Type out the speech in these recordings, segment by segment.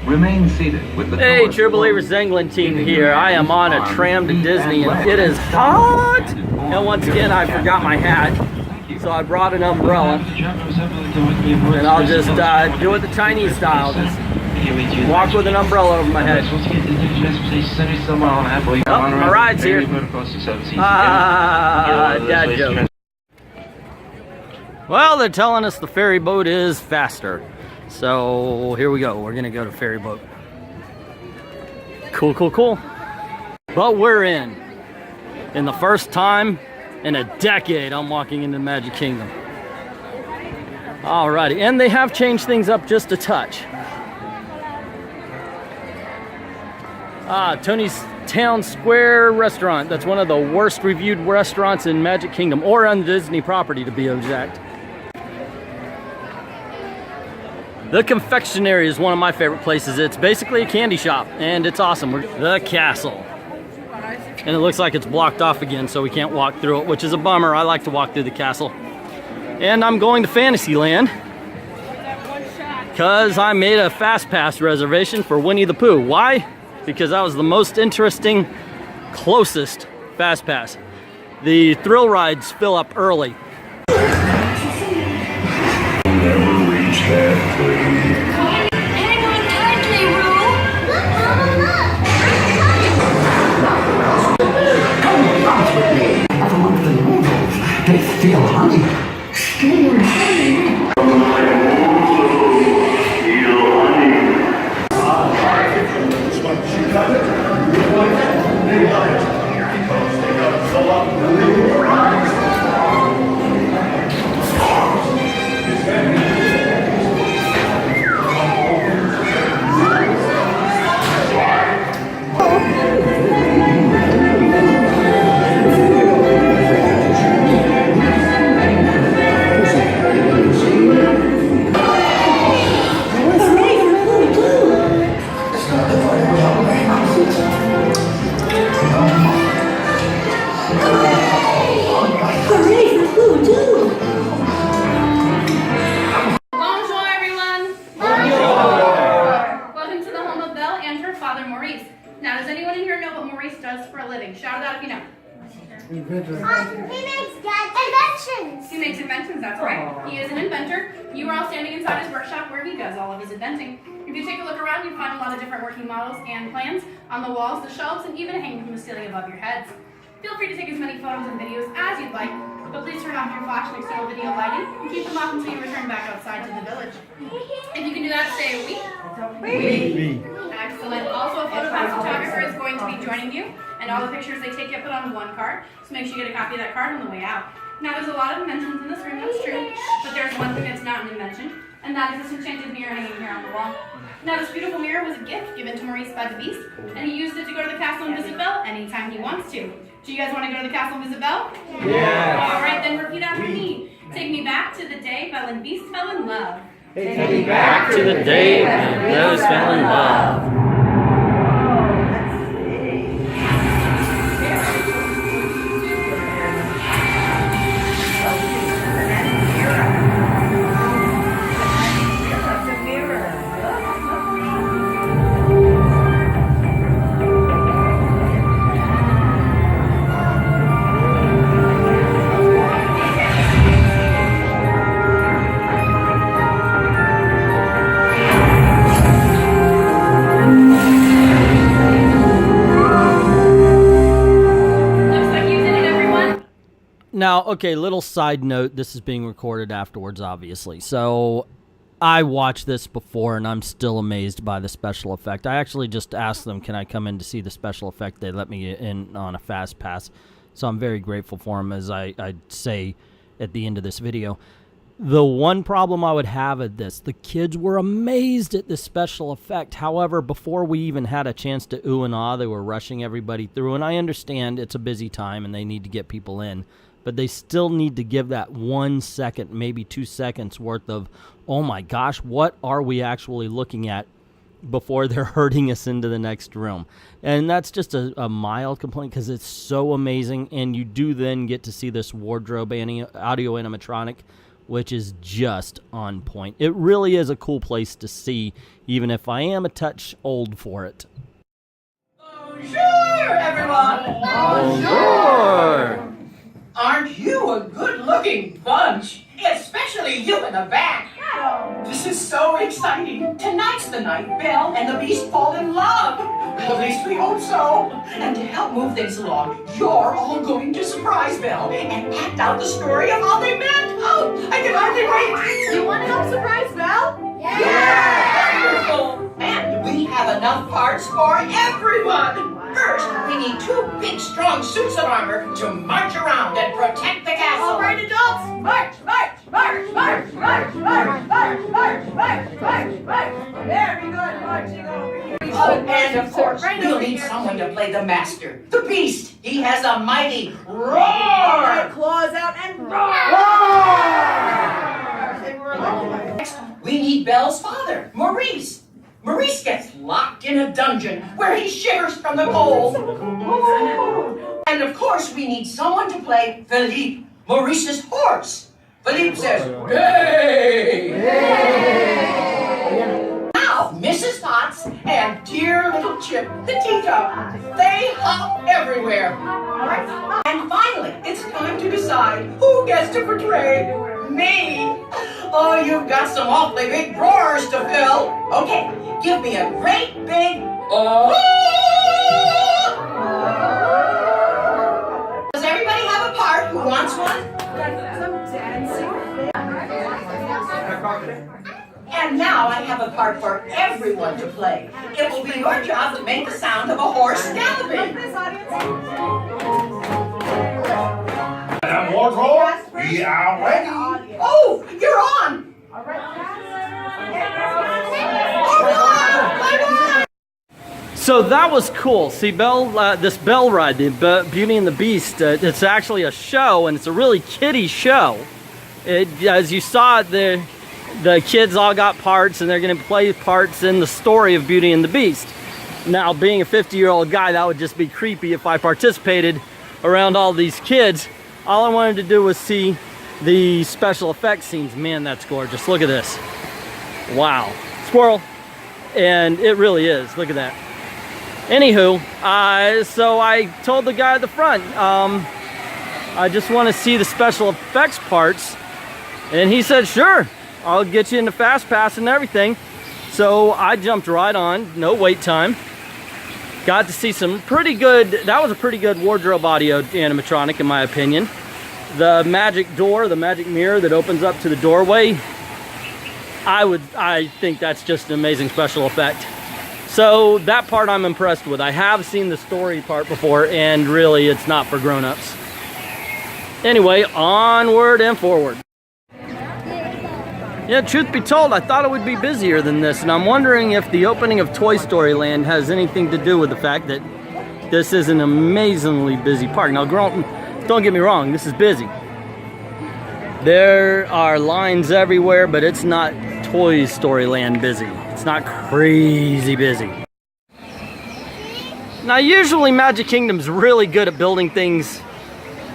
Remain seated with the Hey, True Believers England team here. I am on a tram to Disney and it is hot! And once again, I forgot my hat. So I brought an umbrella. And I'll just do it the Chinese style. Just walk with an umbrella over my head. Oh, my ride's here. Dad joke. Well, they're telling us the ferry boat is faster. So here we go. We're gonna go to ferry boat. Cool, cool, cool. But we're in the first time in a decade I'm walking into Magic Kingdom. Alrighty, and they have changed things up just a touch. Tony's Town Square restaurant. That's one of the worst reviewed restaurants in Magic Kingdom, or on the Disney property to be exact. The confectionery is one of my favorite places. It's basically a candy shop, and it's awesome. The castle. And it looks like it's blocked off again, so we can't walk through it, which is a bummer. I like to walk through the castle. And I'm going to Fantasyland because I made a Fast Pass reservation for Winnie the Pooh. Why? Because that was the most interesting, closest Fast Pass. The thrill rides fill up early. Never reach that tree. Hang on tightly, Roo. Come bounce with me. Have a look at the noodles. They feel honey. Steam honey. He makes inventions. He makes inventions, that's right. He is an inventor. You are all standing inside his workshop where he does all of his inventing. If you take a look around, you find a lot of different working models and plans on the walls, the shelves, and even hanging from the ceiling above your heads. Feel free to take as many photos and videos as you'd like, but please turn off your flash and external video lighting and keep them off until you return back outside to the village. If you can do that, say we. Excellent. Also, a photo pass photographer is going to be joining you, and all the pictures they take get put on one card, so make sure you get a copy of that card on the way out. Now, there's a lot of inventions in this room, that's true, but there's one thing that's not an invention, and that is this enchanted mirror hanging here on the wall. Now, this beautiful mirror was a gift given to Maurice by the Beast, and he used it to go to the castle and visit Belle anytime he wants to. Do you guys want to go to the castle and visit Belle? Yeah. All right, then repeat after me. Take me back to the day Belle and Beast fell in love. Take me back to the day when those fell in love. Now, okay, little side note, this is being recorded afterwards, obviously. So, I watched this before, and I'm still amazed by the special effect. I actually just asked them, can I come in to see the special effect? They let me in on a fast pass. So, I'm very grateful for them, as I say at the end of this video. The one problem I would have at this, the kids were amazed at this special effect. However, before we even had a chance to ooh and ah, they were rushing everybody through. And I understand it's a busy time, and they need to get people in. But they still need to give that 1 second, maybe 2 seconds worth of, oh my gosh, what are we actually looking at before they're herding us into the next room? And that's just a mild complaint because it's so amazing. And you do then get to see this wardrobe audio animatronic which is just on point. It really is a cool place to see, even if I am a touch old for it. Bonjour, everyone! Bonjour! Aren't you a good-looking bunch? Especially you in the back. This is so exciting. Tonight's the night Belle and the Beast fall in love. At least we hope so. And to help move things along, you're all going to surprise Belle and act out the story of how they met. Oh, I can hardly wait. You want to help surprise Belle? Yeah! Wonderful! And we have enough parts for everyone. First, we need 2 big, strong suits of armor to march around and protect the castle. All right, adults, march, march, march, march, march, march, march, march, march, march, march. Very good marching over here. Oh, and of course, Right we'll over need here. someone to play the master, the Beast. He has a mighty All roar. right, claws out and roar. Next, we need Belle's father, Maurice. Maurice gets locked in a dungeon where he shivers from the cold. And of course, we need someone to play Philippe, Maurice's horse. Philippe says, "Hey!" Now, Mrs. Potts and dear little Chip, the teacup, they hop everywhere. And finally, it's time to decide who gets to portray me. Oh, you've got some awfully big drawers to fill. Okay, give me a great big oh. Does everybody have a part? Who wants one? And now I have a part for everyone to play. It will be your job to make the sound of a horse galloping. Madame Wardrobe, we are ready. Oh, you're on! So that was cool. See, Belle, this Belle ride, the Beauty and the Beast, it's actually a show, and it's a really kiddie show. As you saw, the kids all got parts, and they're going to play parts in the story of Beauty and the Beast. Now, being a 50-year-old guy, that would just be creepy if I participated around all these kids. All I wanted to do was see the special effects scenes. Man, that's gorgeous. Look at this. Wow. Squirrel. And it really is. Look at that. Anywho, so I told the guy at the front, I just want to see the special effects parts. And he said, sure, I'll get you into Fast Pass and everything. So I jumped right on, no wait time. Got to see some pretty good, that was a pretty good wardrobe audio animatronic in my opinion. The magic door, the magic mirror that opens up to the doorway, I think that's just an amazing special effect. So that part I'm impressed with. I have seen the story part before, and really it's not for grown-ups. Anyway, onward and forward. Yeah, truth be told, I thought it would be busier than this, and I'm wondering if the opening of Toy Story Land has anything to do with the fact that this is an amazingly busy park. Now, don't get me wrong, this is busy. There are lines everywhere, but it's not Toy Story Land busy. It's not crazy busy. Now, usually Magic Kingdom's really good at building things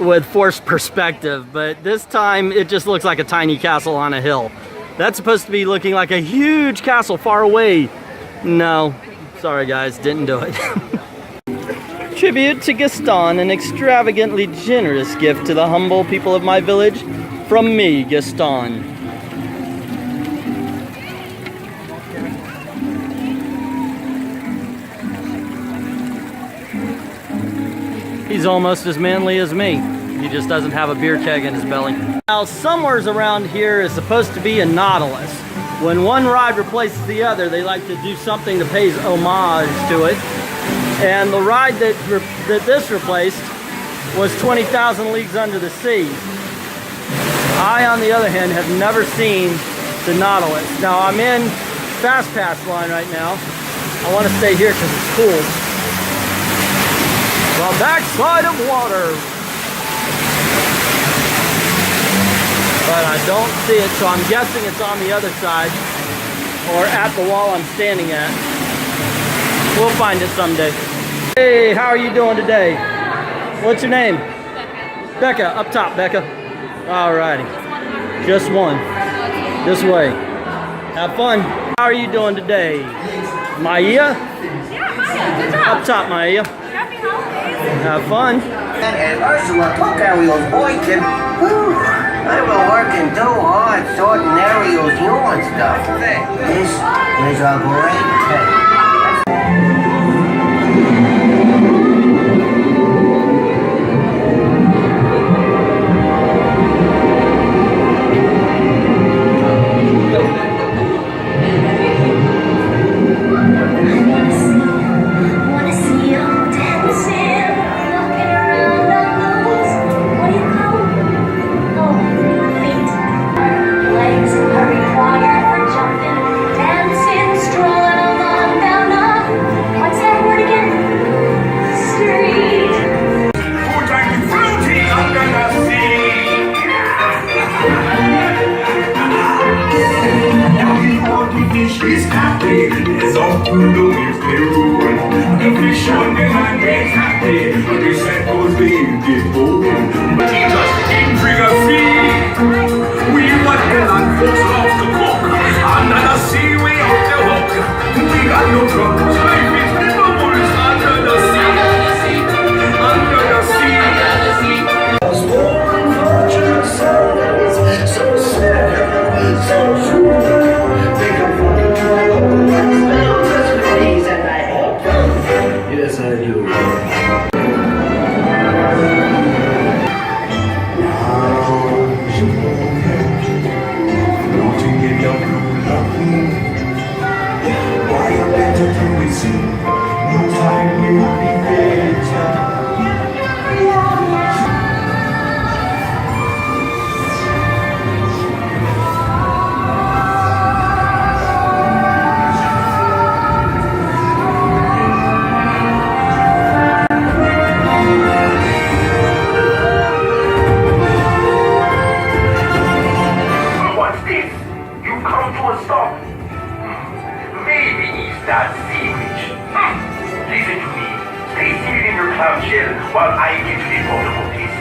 with forced perspective, but this time it just looks like a tiny castle on a hill. That's supposed to be looking like a huge castle far away. No, sorry guys, didn't do it. Tribute to Gaston, an extravagantly generous gift to the humble people of my village. From me, Gaston. He's almost as manly as me. He just doesn't have a beer keg in his belly. Now, somewheres around here is supposed to be a Nautilus. When one ride replaces the other, they like to do something that pays homage to it. And the ride that this replaced was 20,000 Leagues Under the Sea. I, on the other hand, have never seen the Nautilus. Now, I'm in Fast Pass line right now. I want to stay here because it's cool. The backside of water. But I don't see it, so I'm guessing it's on the other side or at the wall I'm standing at. We'll find it someday. Hey, how are you doing today? What's your name? Becca. Up top, Becca. Alrighty. Just one. This way. Have fun. How are you doing today? Maya? Yeah, Maya, good job. Up top, Maya. Happy holidays. Have fun. And Ursula, look, Ariel's boy, Tim. I've been working too hard sorting Ariel's lawn stuff. This is a great day. She's happy, it's all through the waves they run. The fish on the land is happy, but the set goes leave it open. But he just intrigue a sea. We what the land folks love to cook. Under the sea, we off the hook. We got no troubles, life is the bubbles under the sea. Under the sea. Under the sea. Born fortunate souls, so sad, so true. Yes, I do. Floating in your blue loving. Why you better do it soon? No time will be better. While I get to the portable piece.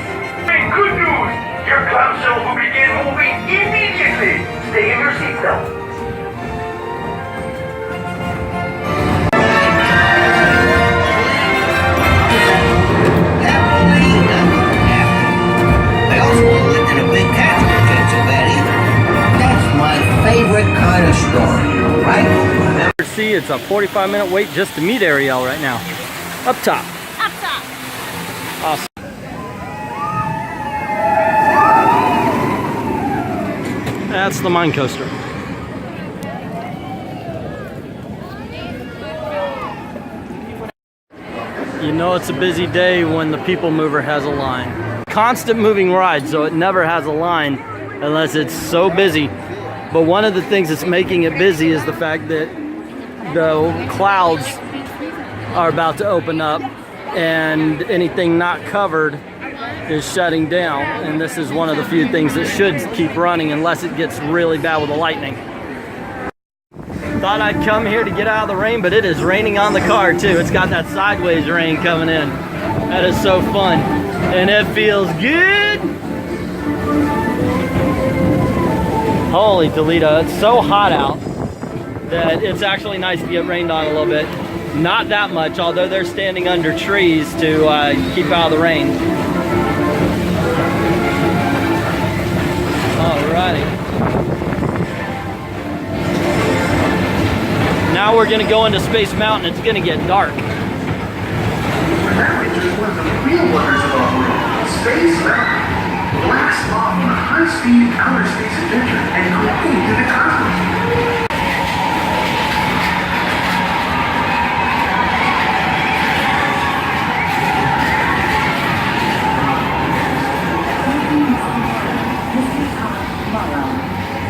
Hey, good news! Your clown shell will begin moving immediately! Stay in your seatbelt. I also lived in a big castle, can't so bad either. That's my favorite kind of story, right? See, it's a 45-minute wait just to meet Ariel right now. Up top. Up top. Awesome. That's the mine coaster. You know it's a busy day when the people mover has a line. Constant moving ride, so it never has a line unless it's so busy. But one of the things that's making it busy is the fact that the clouds are about to open up and anything not covered is shutting down, and this is one of the few things that should keep running unless it gets really bad with the lightning. Thought I'd come here to get out of the rain, but it is raining on the car too. It's got that sideways rain coming in. That is so fun, and it feels good. Holy Toledo, it's so hot out that it's actually nice to get rained on a little bit. Not that much, although they're standing under trees to keep out of the rain. Alrighty. Now we're gonna go into Space Mountain. It's gonna get dark. That is one of the real wonders of our world, Space Mountain. Blast off on a high-speed outer space adventure and go into the cosmos.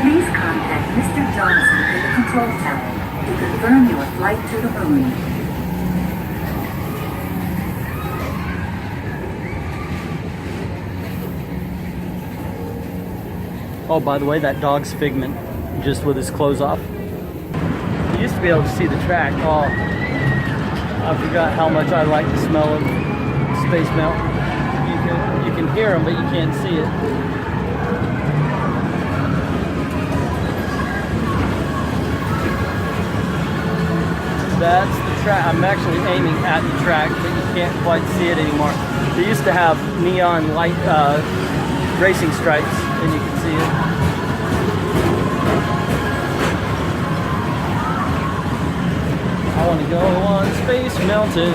Please contact Mr. Johnson at the control tower to confirm your flight to the moon. Oh, by the way, that dog's Figment, just with his clothes off. You used to be able to see the track. Oh, I forgot how much I like the smell of Space Mountain. You can hear them, but you can't see it. That's the track. I'm actually aiming at the track, but you can't quite see it anymore. They used to have neon light racing stripes, and you can see it. I want to go on Space Mountain.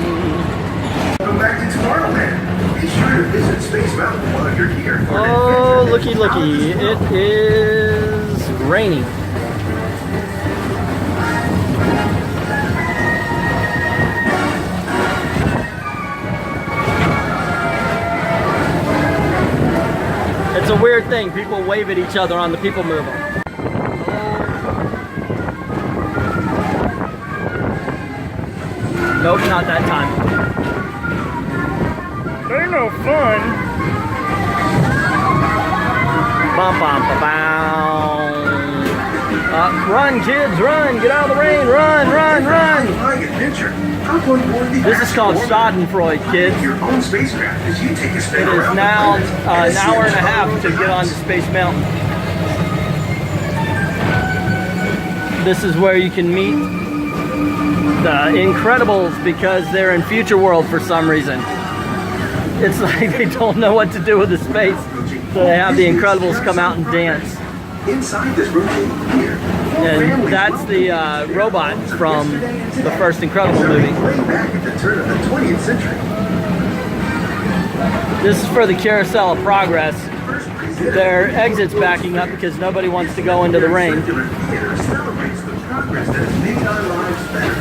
Welcome back to Tomorrowland. Be sure to visit Space Mountain while you're here. Oh, looky, looky. It is raining. It's a weird thing. People wave at each other on the People Mover. Nope, not that time. They're no fun. Bum, bum, ba, bow. Run, kids, run! Get out of the rain! Run, run, run! This is called Schadenfreude, kids. It is now an hour and a half to get onto Space Mountain. This is where you can meet the Incredibles because they're in Future World for some reason. It's like they don't know what to do with the space, so they have the Incredibles come out and dance. Inside this routine here, and that's the robot from the first Incredible movie. Back at the turn of the 20th century. This is for the Carousel of Progress. Their exit's backing up because nobody wants to go into the rain. Celebrates the progress that has made our lives better.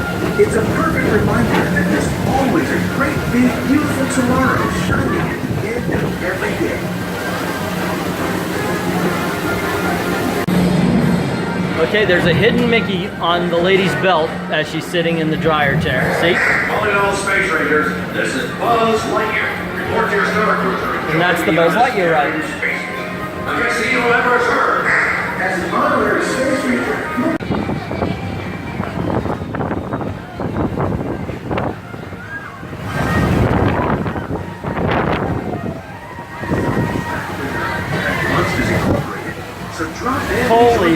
It's a perfect reminder that there's always a great, big, beautiful tomorrow shining at the end of every day. Okay, there's a hidden Mickey on the lady's belt as she's sitting in the dryer chair. See? Calling all Space Rangers, this is Buzz Lightyear. Report to your Star Cruiser. And that's the Buzz Lightyear ride. I guess you ever heard. As an honorary Space Ranger. Monsters Incorporated. So drop in. Holy.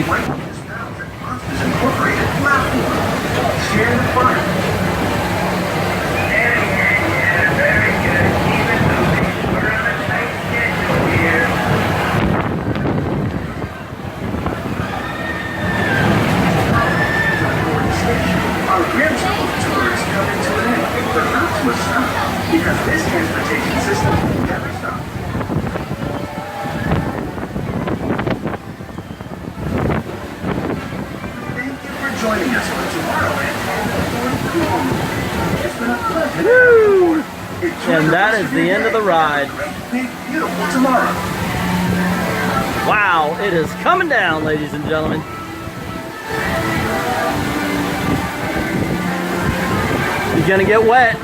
Incorporated platform. Share the fun. Very good. Keep it moving. We're on a tight schedule here. Our Grandchild tour is coming to an end, but not to a stop, because this transportation system never stops. Joining us for Tomorrowland. It's been a pleasure. Woo! And that is the end of the ride. Beautiful tomorrow. Wow, it is coming down, ladies and gentlemen. You're gonna get wet.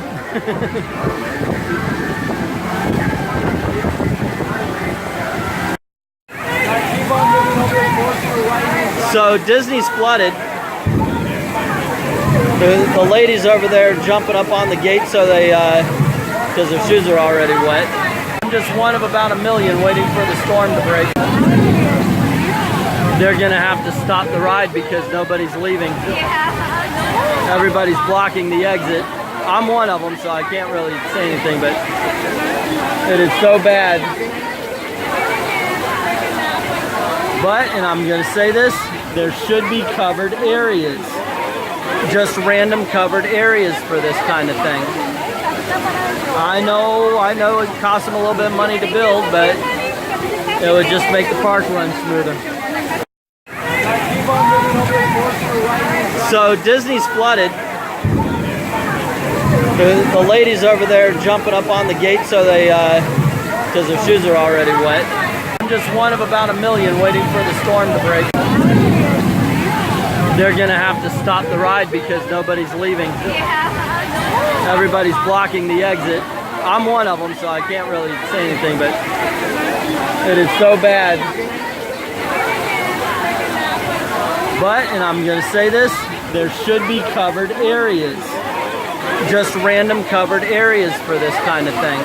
So Disney's flooded. The ladies over there jumping up on the gate so they, because their shoes are already wet. I'm just one of about a million waiting for the storm to break. They're gonna have to stop the ride because nobody's leaving. Everybody's blocking the exit. I'm one of them, so I can't really say anything, but it is so bad. But, and I'm gonna say this, there should be covered areas. Just random covered areas for this kind of thing. I know it costs them a little bit of money to build, but it would just make the park run smoother. So Disney's flooded. The ladies over there jumping up on the gate so they, because their shoes are already wet. I'm just one of about a million waiting for the storm to break. They're gonna have to stop the ride because nobody's leaving. Everybody's blocking the exit. I'm one of them, so I can't really say anything, but it is so bad. But, and I'm gonna say this, there should be covered areas. Just random covered areas for this kind of thing.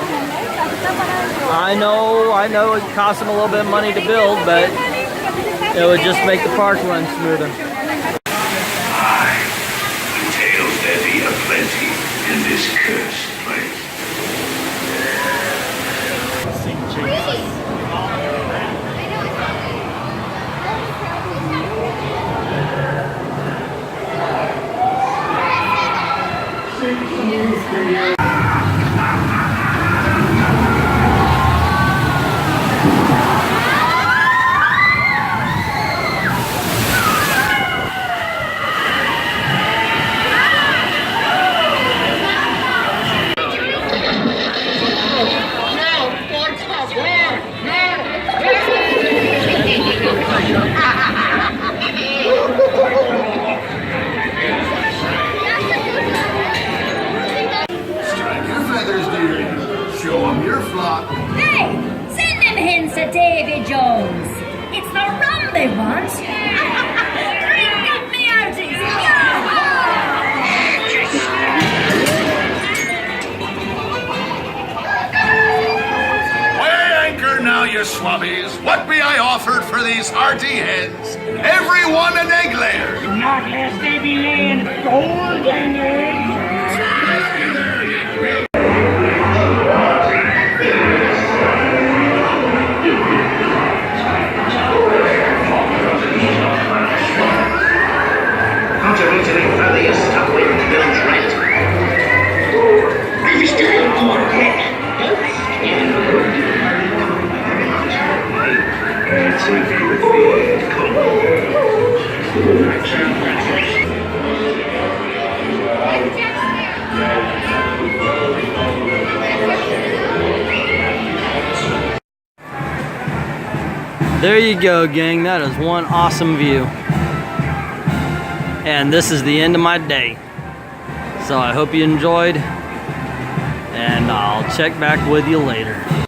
I know it costs them a little bit of money to build, but it would just make the park run smoother. Tails, Debbie. Strike your feathers, dearie. Show them your flock. Hey, send them hints to Davy Jones. It's the rum they want. Drink up me outies. Weigh anchor now, you swabbies. What be I offered for these hearty heads? Every one an egg layer. Not lest they be laying golden eggs. There you go, gang. That is one awesome view. And this is the end of my day. So I hope you enjoyed. And I'll check back with you later.